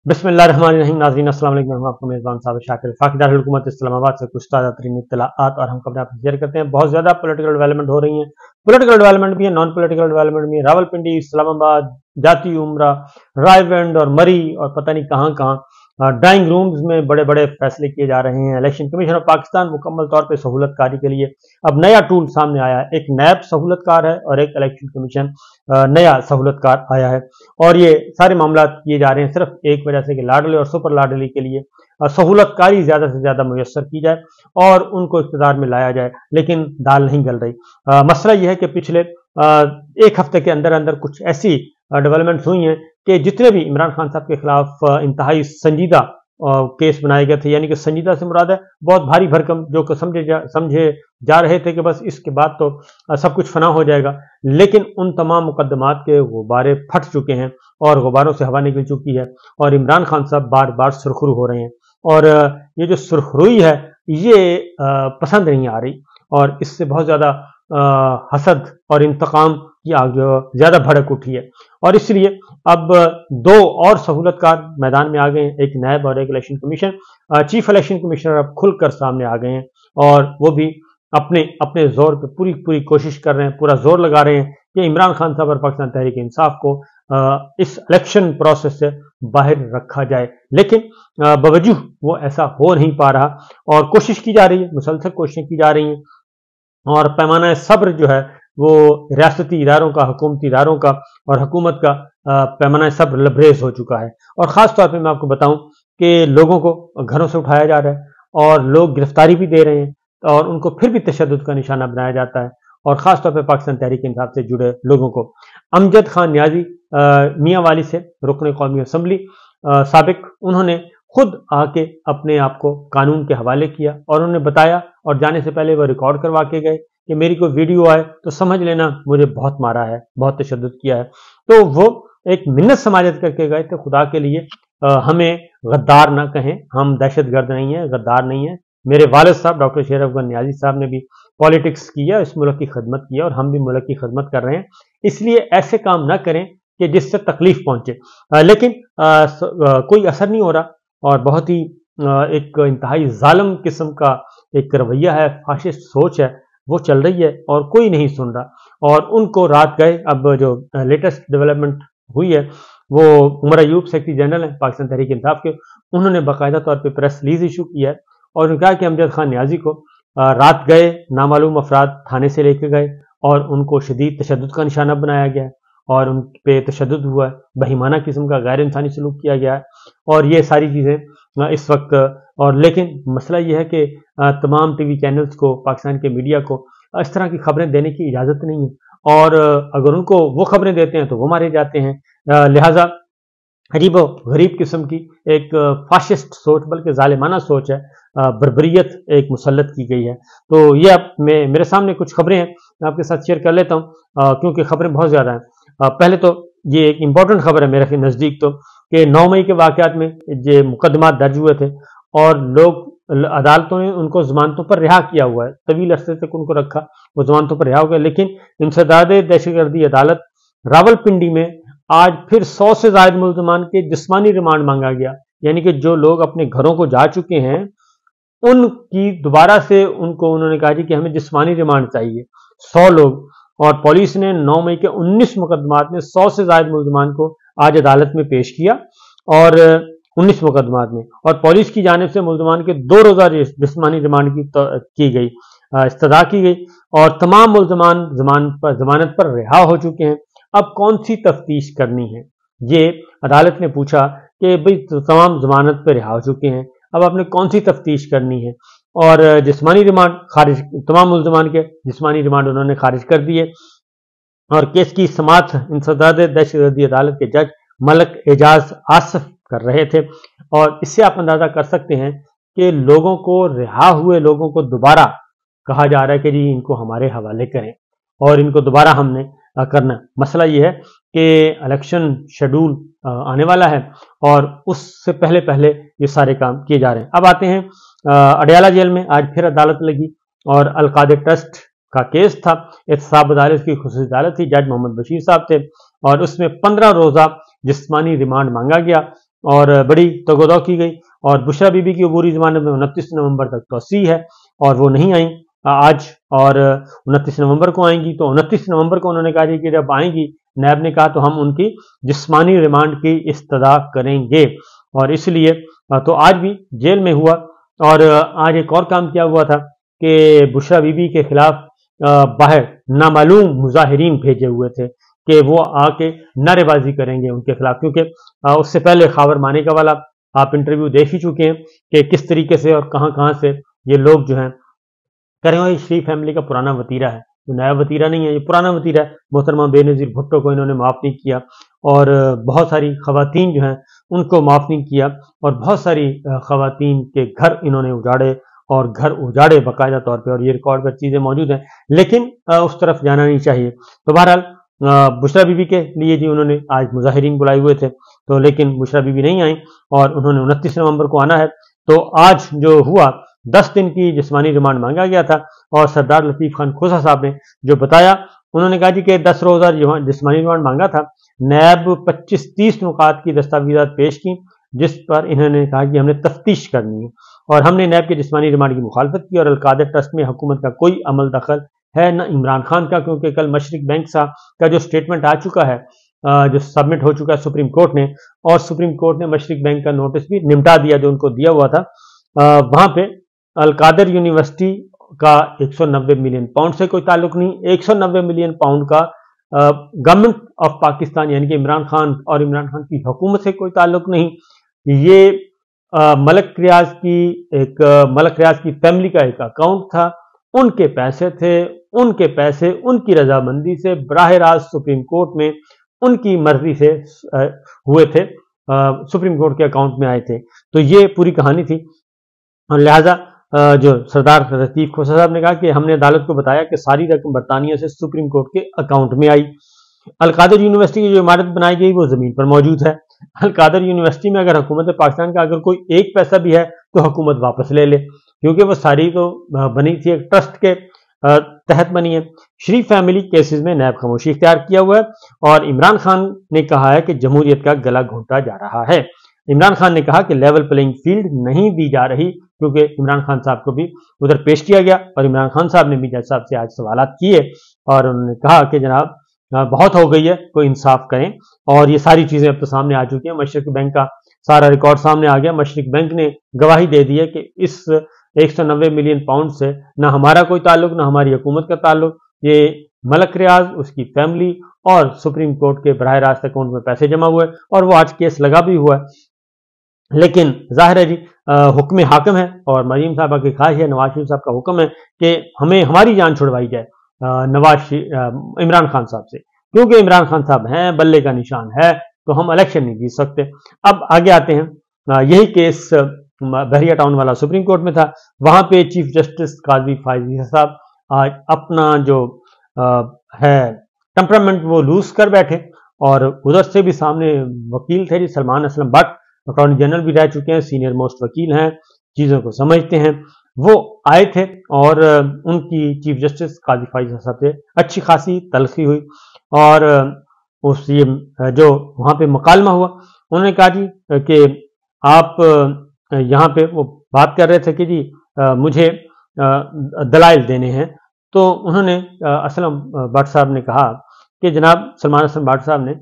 बिस्मिल्लाहिर्रहमानिर्रहीम। नाज़रीन अस्सलाम वालेकुम। मैं हूं आपका मेज़बान साबिर शाकिर। वफाकी हुकूमत इस्लामाबाद से कुछ ताज़ा तरीन इत्तलाआत और हम खबरें आपसे शेयर करते हैं। बहुत ज़्यादा पॉलिटिकल डेवलपमेंट हो रही हैं। पॉलिटिकल डेवलपमेंट भी है, नॉन पॉलिटिकल डेवलपमेंट भी है। रावलपिंडी, इस्लामाबाद, जाती उम्रा, रायवेंड और मरी और पता नहीं कहाँ कहाँ ड्राइंग रूम्स में बड़े बड़े फैसले किए जा रहे हैं। इलेक्शन कमीशन ऑफ पाकिस्तान मुकम्मल तौर पर सहूलतकारी के लिए अब नया टूल सामने आया है। एक नैब सहूलतकार है और एक इलेक्शन कमीशन नया सहूलतकार आया है। और ये सारे मामला किए जा रहे हैं सिर्फ एक वजह से कि लाडले और सुपर लाडली के लिए सहूलतकारी ज्यादा से ज्यादा मुयस्सर की जाए और उनको इक़्तिदार में लाया जाए, लेकिन दाल नहीं गल रही। मसला यह है कि पिछले एक हफ्ते के अंदर अंदर कुछ ऐसी डेवलपमेंट्स हुई हैं कि जितने भी इमरान खान साहब के खिलाफ इंतहाई संजीदा केस बनाए गए थे, यानी कि संजीदा से मुराद है बहुत भारी भरकम, जो कि समझे जा रहे थे कि बस इसके बाद तो सब कुछ फना हो जाएगा, लेकिन उन तमाम मुकदमात के गुब्बारे फट चुके हैं और गुब्बारों से हवा निकल चुकी है और इमरान खान साहब बार बार सुरखरू हो रहे हैं। और ये जो सुरखरुई है ये पसंद नहीं आ रही और इससे बहुत ज्यादा हसद और इंतकाम की आग ज्यादा भड़क उठी है। और इसलिए अब दो और सहूलतकार मैदान में आ गए हैं, एक नैब और एक election commission. Chief election commissioner अब खुलकर सामने आ गए हैं और वो भी अपने अपने जोर पे पूरी कोशिश कर रहे हैं, पूरा जोर लगा रहे हैं कि इमरान खान साहब और पाकिस्तान तहरीक इंसाफ को इस इलेक्शन प्रोसेस से बाहर रखा जाए, लेकिन बावजूद वो ऐसा हो नहीं पा रहा और कोशिश की जा रही है, मुसलसल कोशिशें की जा रही हैं और पैमाना सब्र जो है वो रियासती इदारों का, हुकूमती इदारों का और हुकूमत का पैमाना सब्र लबरेज हो चुका है। और ख़ास तौर पे मैं आपको बताऊं कि लोगों को घरों से उठाया जा रहा है और लोग गिरफ्तारी भी दे रहे हैं और उनको फिर भी तशद्दुद का निशाना बनाया जाता है और ख़ास तौर पे पाकिस्तान तहरीक इंसाफ से जुड़े लोगों को। अमजद खान नियाजी मियाँ वाली से रुकन कौमी असम्बली साबिक, उन्होंने खुद आके अपने आप को कानून के हवाले किया और उन्होंने बताया और जाने से पहले वो रिकॉर्ड करवा के गए कि मेरी कोई वीडियो आए तो समझ लेना मुझे बहुत मारा है, बहुत तशद्दुद किया है। तो वो एक मिन्नत समाजत करके गए थे, खुदा के लिए हमें गद्दार ना कहें, हम दहशतगर्द नहीं है, गद्दार नहीं है। मेरे वालिद साहब डॉक्टर शेर अफगान नियाजी साहब ने भी पॉलिटिक्स किया, इस मुल्क की खदमत किया और हम भी मुल्क की खदमत कर रहे हैं, इसलिए ऐसे काम ना करें कि जिससे तकलीफ पहुंचे। लेकिन कोई असर नहीं हो रहा और बहुत ही एक इंतहाई जालिम किस्म का एक रवैया है, फाशिस्ट सोच है, वो चल रही है और कोई नहीं सुन रहा। और उनको रात गए, अब जो लेटेस्ट डेवलपमेंट हुई है वो उमर अयूब सेक्रेटरी जनरल है पाकिस्तान तहरीक इंसाफ के, उन्होंने बाकायदा तौर पे प्रेस रिलीज इशू किया है और उन्होंने कहा कि अमजद खान नियाजी को रात गए नामालूम अफराद थाने से लेके गए और उनको शदीद तशद्दुद का निशाना बनाया गया है और उन पे तशद्दुद हुआ है, बहिमाना किस्म का गैर इंसानी सलूक किया गया है और ये सारी चीज़ें इस वक्त। और लेकिन मसला ये है कि तमाम टीवी चैनल्स को, पाकिस्तान के मीडिया को इस तरह की खबरें देने की इजाज़त नहीं है और अगर उनको वो खबरें देते हैं तो वो मारे जाते हैं। लिहाजा अजीब गरीब किस्म की एक फाशिस्ट सोच, बल्कि जालिमाना सोच है, बर्बरियत एक मुसल्लत की गई है। तो ये अब मेरे सामने कुछ खबरें हैं, मैं आपके साथ शेयर कर लेता हूँ क्योंकि खबरें बहुत ज़्यादा हैं। पहले तो ये एक इम्पॉर्टेंट खबर है मेरे नज़दीक तो कि 9 मई के वाक़यात में ये मुकदमा दर्ज हुए थे और लोग अदालतों ने उनको जमानतों पर रिहा किया हुआ है, तवील अरसे तक उनको रखा, वो जमानतों पर रिहा हो गए, लेकिन इंसदाद दहशतगर्दी अदालत रावलपिंडी में आज फिर 100 से ज्यादा मुल्ज़मान के जिस्मानी रिमांड मांगा गया, यानी कि जो लोग अपने घरों को जा चुके हैं उनकी दोबारा से उनको उन्होंने कहा कि हमें जिस्मानी रिमांड चाहिए 100 लोग। और पुलिस ने 9 मई के 19 मुकदमात में 100 से ज्यादा मुल्ज़मान को आज अदालत में पेश किया और 19 मुकदमात में, और पुलिस की जानिब से मुल्ज़मान के 2 रोज़ा जिस्मानी रिमांड की गई, इस्तदा की गई और तमाम मुल्ज़मान जमानत पर रिहा हो चुके हैं। अब कौन सी तफ्तीश करनी है, ये अदालत ने पूछा कि भाई तमाम जमानत पर रिहा हो चुके हैं, अब आपने कौन सी तफ्तीश करनी है। और जिस्मानी रिमांड खारिज, तमाम मुल्ज़मान के जिस्मानी रिमांड उन्होंने खारिज कर दिए और केस की समाअत इंसदाद दहशतगर्दी अदालत के जज मलक एजाज आसफ कर रहे थे। और इससे आप अंदाजा कर सकते हैं कि लोगों को, रिहा हुए लोगों को दोबारा कहा जा रहा है कि जी इनको हमारे हवाले करें और इनको दोबारा हमने करना। मसला यह है कि इलेक्शन शेड्यूल आने वाला है और उससे पहले पहले ये सारे काम किए जा रहे हैं। अब आते हैं अडयाला जेल में आज फिर अदालत लगी और अलकादिर ट्रस्ट का केस था, एहतसाब अदालत की खुसूसी अदालत थी, जज मोहम्मद बशीर साहब थे और उसमें 15 रोजा जिस्मानी रिमांड मांगा गया اور बड़ी तगोदौ की गई और बुशरा बीबी की अबूरी ज़मानत में 29 नवंबर तक तोसी है और वो नहीं आई आज, और 29 नवंबर को आएंगी। तो 29 नवंबर को उन्होंने कहा कि जब आएंगी, नैब ने कहा, तो हम उनकी जिस्मानी रिमांड की इस्तदा करेंगे, और इसलिए तो आज भी जेल में हुआ। और आज एक और काम किया हुआ था कि बुशरा बीबी के खिलाफ बाहर नामालूम मुजाहिरीन भेजे हुए थे कि वो आके नारेबाजी करेंगे उनके खिलाफ, क्योंकि उससे पहले खावर मानेका वाला आप इंटरव्यू देख ही चुके हैं कि किस तरीके से और कहां से ये लोग जो हैं करें। ये शरीफ फैमिली का पुराना वतीरा है, तो नया वतीरा नहीं है, ये पुराना वतीरा है। मोहतरमा बेनज़ीर भुट्टो को इन्होंने माफ़ नहीं किया, और बहुत सारी खवातीन जो हैं उनको माफ़ नहीं किया, और बहुत सारी खवातीन के घर इन्होंने उजाड़े, और घर उजाड़े बाकायदा तौर पे, और ये रिकॉर्ड पर चीज़ें मौजूद हैं, लेकिन उस तरफ जाना नहीं चाहिए। तो बहरहाल बुशरा बीबी के लिए जी उन्होंने आज मुजाहिरीन बुलाए हुए थे, तो लेकिन बुशरा बीबी नहीं आई, और उन्होंने 29 नवंबर को आना है। तो आज जो हुआ, 10 दिन की जिस्मानी रिमांड मांगा गया था, और सरदार लतीफ़ खान खोसा साहब ने जो बताया, उन्होंने कहा जी कि 10 रोज़ा जिस्मानी रिमांड मांगा था। नैब 25-30 नुकात की दस्तावेज़ात पेश की, जिस पर इन्होंने कहा कि हमने तफ्तीश करनी है, और हमने नैब के जिस्मानी रिमांड की मुखालफत की, और अलकादर ट्रस्ट में हुकूमत का कोई अमल दखल है न इमरान खान का, क्योंकि कल मशरिक बैंक साहब का जो स्टेटमेंट आ चुका है, जो सबमिट हो चुका है सुप्रीम कोर्ट ने, और सुप्रीम कोर्ट ने मशरिक बैंक का नोटिस भी निपटा दिया जो उनको दिया हुआ था। वहां पे अलकादर यूनिवर्सिटी का 190 मिलियन पाउंड से कोई ताल्लुक नहीं, 190 मिलियन पाउंड का गवर्नमेंट ऑफ पाकिस्तान यानी कि इमरान खान और इमरान खान की हुकूमत से कोई ताल्लुक नहीं। ये मलक रियाज की फैमिली का एक अकाउंट था, उनके पैसे थे, उनके पैसे उनकी रजामंदी से बराह रास्त सुप्रीम कोर्ट में उनकी मर्जी से हुए थे, सुप्रीम कोर्ट के अकाउंट में आए थे। तो ये पूरी कहानी थी, और लिहाजा जो सरदार लतीफ़ खोसा साहब ने कहा कि हमने अदालत को बताया कि सारी रकम बरतानिया से सुप्रीम कोर्ट के अकाउंट में आई। अलकादर यूनिवर्सिटी की जो इमारत बनाई गई वो जमीन पर मौजूद है। अलकादर यूनिवर्सिटी में अगर हुकूमत पाकिस्तान का अगर कोई एक पैसा भी है तो हुकूमत वापस ले ले, क्योंकि वो सारी तो बनी थी एक ट्रस्ट के तहत बनी है। शरीफ फैमिली केसेस में नैब खामोशी इख्तियार किया हुआ है, और इमरान खान ने कहा है कि जमहूरियत का गला घोंटा जा रहा है। इमरान खान ने कहा कि लेवल प्लेइंग फील्ड नहीं दी जा रही, क्योंकि इमरान खान साहब को भी उधर पेश किया गया, और इमरान खान साहब ने भी जज साहब से आज सवालात किए, और उन्होंने कहा कि जनाब बहुत हो गई है, कोई इंसाफ करें। और ये सारी चीजें अब तो सामने आ चुकी हैं, मशरक बैंक का सारा रिकॉर्ड सामने आ गया। मशरक बैंक ने गवाही दे दी है कि इस 190 मिलियन पाउंड से ना हमारा कोई ताल्लुक, ना हमारी हुकूमत का ताल्लुक, ये मलक रियाज, उसकी फैमिली और सुप्रीम कोर्ट के बराह रास्त अकाउंट में पैसे जमा हुए, और वो आज केस लगा भी हुआ है। लेकिन जाहिर है जी हुक्म हाकिम है, और मरीम साहबा की ख्वाहिश है, नवाज शरीफ साहब का हुक्म है कि हमें हमारी जान छुड़वाई जाए इमरान खान साहब से, क्योंकि इमरान खान साहब हैं, बल्ले का निशान है, तो हम इलेक्शन नहीं जीत सकते। अब आगे आते हैं, यही केस बहरिया टाउन वाला सुप्रीम कोर्ट में था। वहां पे चीफ जस्टिस काजी फायजी साहब आज अपना जो है टेम्परामेंट वो लूज कर बैठे, और उधर से भी सामने वकील थे जी सलमान असलम भट्ट, अटॉर्नी जनरल भी रह चुके हैं, सीनियर मोस्ट वकील हैं, चीज़ों को समझते हैं, वो आए थे, और उनकी चीफ जस्टिस काजी फायजी साहब से अच्छी खासी तलखी हुई, और उस ये जो वहाँ पे मुकालमा हुआ, उन्होंने कहा जी कि आप यहाँ पे वो बात कर रहे थे कि जी मुझे दलाइल देने हैं। तो उन्होंने असलम भट्ट साहब ने कहा कि जनाब सलमान असलम भट्ट साहब ने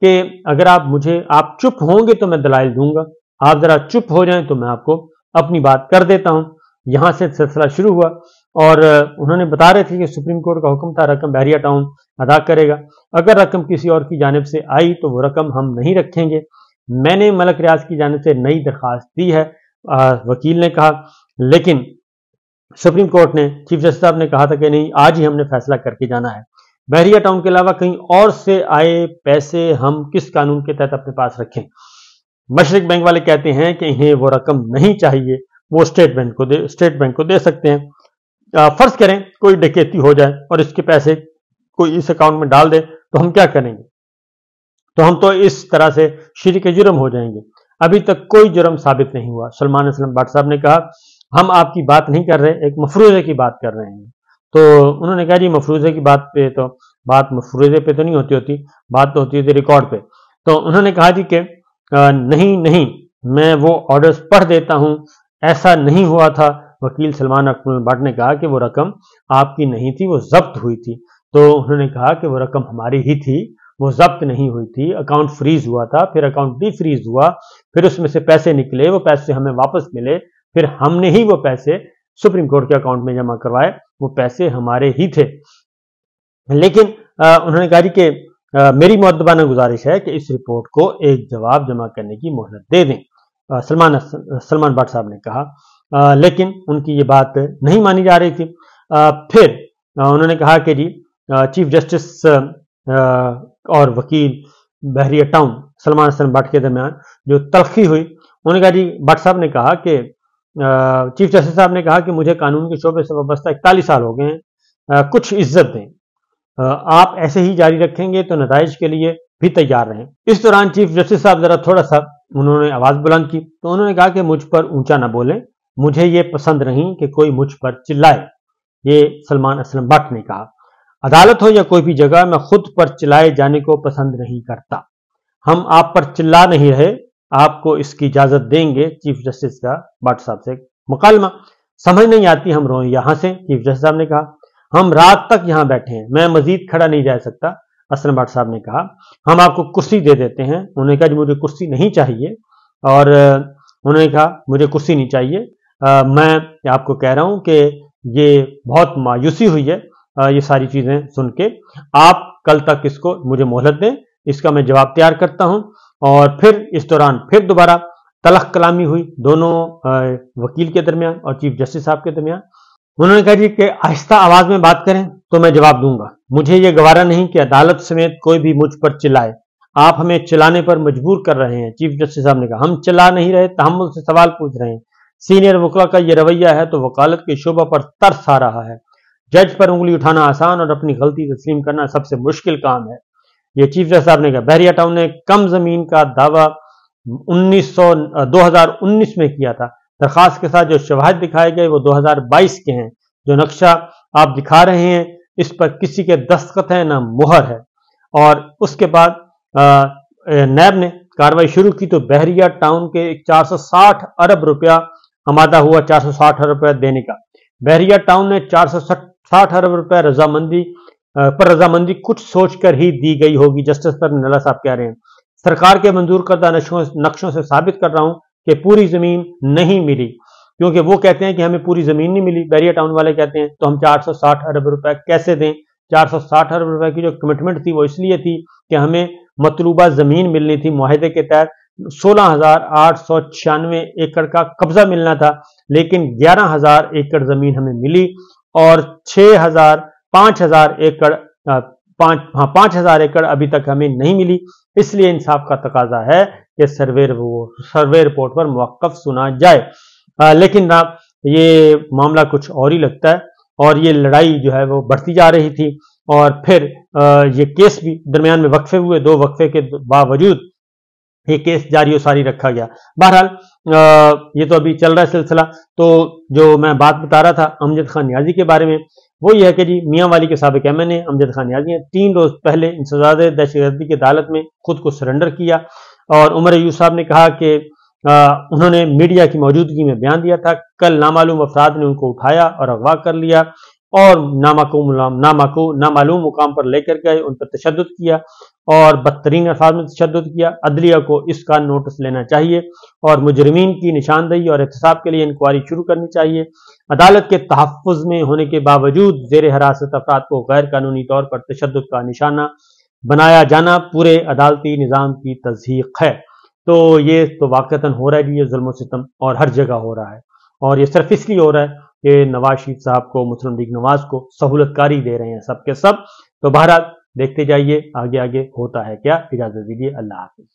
कि अगर आप चुप होंगे तो मैं दलाइल दूंगा, आप जरा चुप हो जाएं तो मैं आपको अपनी बात कर देता हूं। यहां से सिलसिला शुरू हुआ, और उन्होंने बता रहे थे कि सुप्रीम कोर्ट का हुक्म था रकम बहरिया टाउन अदा करेगा, अगर रकम किसी और की जानिब से आई तो वो रकम हम नहीं रखेंगे। मैंने मलक रियाज की जानिब से नई दरखास्त दी है, वकील ने कहा, लेकिन सुप्रीम कोर्ट ने, चीफ जस्टिस साहब ने कहा था कि नहीं, आज ही हमने फैसला करके जाना है। बहरिया टाउन के अलावा कहीं और से आए पैसे हम किस कानून के तहत अपने पास रखें? मशरिक बैंक वाले कहते हैं कि इन्हें वो रकम नहीं चाहिए, वो स्टेट बैंक को दे सकते हैं। फर्ज करें कोई डकैती हो जाए और इसके पैसे कोई इस अकाउंट में डाल दे तो हम क्या करेंगे? तो हम तो इस तरह से शिरक जुर्म हो जाएंगे। अभी तक कोई जुर्म साबित नहीं हुआ। सलमान असलम भट्ट साहब ने कहा हम आपकी बात नहीं कर रहे, एक मफरूजे की बात कर रहे हैं। तो उन्होंने कहा जी मफरूजे की बात पे तो बात मफरूजे पे तो नहीं होती, बात तो होती है रिकॉर्ड पे। तो उन्होंने कहा जी कि نہیں نہیں میں وہ آرڈرز پڑھ دیتا ہوں، ایسا نہیں ہوا تھا۔ وکیل سلمان اکمل بٹ نے کہا کہ وہ رقم آپ کی نہیں تھی، وہ ضبط ہوئی تھی۔ تو انہوں نے کہا کہ وہ رقم ہماری ہی تھی، وہ ضبط نہیں ہوئی تھی، اکاؤنٹ فریز ہوا تھا، پھر اکاؤنٹ ڈی فریز ہوا، پھر اس میں سے پیسے نکلے، وہ پیسے ہمیں واپس ملے، پھر ہم نے ہی وہ پیسے سپریم کورٹ کے اکاؤنٹ میں جمع کروائے، وہ پیسے ہمارے ہی تھے۔ لیکن انہوں نے کہا جی کہ میری مؤدبانہ گزارش ہے کہ اس رپورٹ کو ایک جواب جمع کرنے کی مہلت دے دیں، سلمان بٹ صاحب نے کہا، لیکن ان کی یہ بات نہیں مانی جا رہی تھی۔ پھر انہوں نے کہا کہ جی چیف جسٹس اور وکیل بحریہ ٹاؤن سلمان حسن بٹ کے درمیان جو تلخی ہوئی، انہوں نے کہا جی بٹ صاحب نے کہا کہ چیف جسٹس صاحب نے کہا کہ مجھے قانون کے شعبے سے وابستہ 41 سال ہو گئے ہیں، کچھ عزت دیں، آپ ایسے ہی جاری رکھیں گے تو نتائج کے لیے بھی تیار رہیں۔ اس دوران چیف جسٹس صاحب ذرا تھوڑا سا انہوں نے آواز بلند کی، تو انہوں نے کہا کہ مجھ پر اونچا نہ بولیں، مجھے یہ پسند نہیں کہ کوئی مجھ پر چلائے۔ یہ سلمان اسلم بٹ نے کہا، عدالت ہو یا کوئی بھی جگہ، میں خود پر چلائے جانے کو پسند نہیں کرتا۔ ہم آپ پر چلا نہیں رہے، آپ کو اس کی اجازت دیں گے۔ چیف جسٹس کا بٹ صاحب سے مکالمہ، سمجھ نہیں آتی ہم روئیں یا ہنسیں؟ چیف جسٹس صاحب نے کہا، ہم رات تک یہاں بیٹھے ہیں، میں مزید کھڑا نہیں رہ سکتا۔ اسلم بٹ صاحب نے کہا، ہم آپ کو کرسی دے دیتے ہیں۔ انہوں نے کہا جی مجھے کرسی نہیں چاہیے، اور انہوں نے کہا مجھے کرسی نہیں چاہیے، میں آپ کو کہہ رہا ہوں کہ یہ بہت مایوسی ہوئی ہے یہ ساری چیزیں سن کے، آپ کل تک اس کو مجھے مہلت دیں، اس کا میں جواب تیار کرتا ہوں۔ اور پھر اس دوران پھر دوبارہ تلخ کلامی ہوئی دونوں وکیل کے درمیان اور چیف جسٹس صاحب کے درمیان۔ انہوں نے کہا جی کہ آہستہ آواز میں بات کریں تو میں جواب دوں گا، مجھے یہ گوارا نہیں کہ عدالت سمیت کوئی بھی مجھ پر چلائے، آپ ہمیں چلانے پر مجبور کر رہے ہیں۔ چیف جسٹس صاحب نے کہا، ہم چلا نہیں رہے، تحمل سے سوال پوچھ رہے ہیں۔ سینئر وکلا کا یہ رویہ ہے تو وکالت کے شعبہ پر ترس آ رہا ہے۔ جج پر انگلی اٹھانا آسان اور اپنی غلطی تسلیم کرنا سب سے مشکل کام ہے۔ یہ چیف جسٹس صاحب نے کہا، بحریہ ٹاؤن نے کم زمین کا دعویٰ 2019 میں کیا تھا، درخواست کے ساتھ جو شواہد دکھائے گئے وہ 2022 کے ہیں، جو نقشہ آپ دکھا رہے ہیں اس پر کسی کے دستخط ہیں نہ مہر ہے۔ اور اس کے بعد نیب نے کارروائی شروع کی تو بحریہ ٹاؤن کے 460 ارب روپیہ آمادہ ہوا، 460 ارب روپیہ دینے کا۔ بحریہ ٹاؤن نے 460 ارب روپیہ رضامندی کچھ سوچ کر ہی دی گئی ہوگی۔ جسٹس پر نلا صاحب کہہ رہے ہیں، سرکار کے منظور کردہ نقشوں سے ثابت کر رہا ہوں کہ پوری زمین نہیں ملی، کیونکہ وہ کہتے ہیں کہ ہمیں پوری زمین نہیں ملی، بحریہ ٹاؤن والے کہتے ہیں تو ہم 460 ارب روپے کیسے دیں؟ 460 ارب روپے کی جو کمٹمنٹ تھی وہ اس لیے تھی کہ ہمیں مطلوبہ زمین ملنی تھی، معاہدے کے تحت 16,896 ایکڑ کا قبضہ ملنا تھا، لیکن 11,000 ایکڑ زمین ہمیں ملی اور 5,000 ایکڑ ابھی تک ہمیں نہیں ملی۔ اس لیے انصاف کا تقاضا ہے کہ سروے رپورٹ پر موقف سنا جائے۔ لیکن یہ معاملہ کچھ اور ہی لگتا ہے، اور یہ لڑائی جو ہے وہ بڑھتی جا رہی تھی، اور پھر یہ کیس بھی درمیان میں وقفے ہوئے، 2 وقفے کے باوجود یہ کیس جاری و ساری رکھا گیا۔ بہرحال یہ تو ابھی چل رہا ہے سلسلہ۔ تو جو میں بات بتا رہا تھا امجد خان نیازی کے بارے میں، وہ یہ ہے کہ جی میاں والی کے سابق ایم این اے امجد خان نیازی ہیں، 3 روز پہلے انسداد دہشت گردی کی عدالت میں خود کو سرنڈر کیا، اور عمر ایوب صاحب نے کہا کہ انہوں نے میڈیا کی موجودگی میں بیان دیا تھا، کل نامعلوم افراد نے ان کو اٹھایا اور اغوا کر لیا اور نامعلوم مقام پر لے کر گئے، ان پر تشدد کیا اور بدترین الفاظ میں تشدد کیا۔ عدلیہ کو اس کا نوٹس لینا چاہیے اور مجرمین کی نشاندہی اور احتساب کے لیے انکوائری شروع کرنی چاہیے۔ عدالت کے تحفظ میں ہونے کے باوجود زیر حراست افراد کو غیر قانونی طور پر تشدد کا نشانہ بنایا جانا پورے عدالتی نظام کی تضحیق ہے۔ تو یہ تو واقعتاً ہو رہا ہے جی، یہ ظلم و ستم اور ہر جگہ ہو رہا ہے، اور یہ صرف اس لیے ہو رہا ہے کہ نواز شریف صاحب کو، مسلم لیگ نواز کو سہولت کاری دے رہے ہیں سب کے سب۔ تو بہرحال دیکھتے جائیے آگے ہوتا ہے کیا۔ اجازت دیجیے، اللہ حافظ۔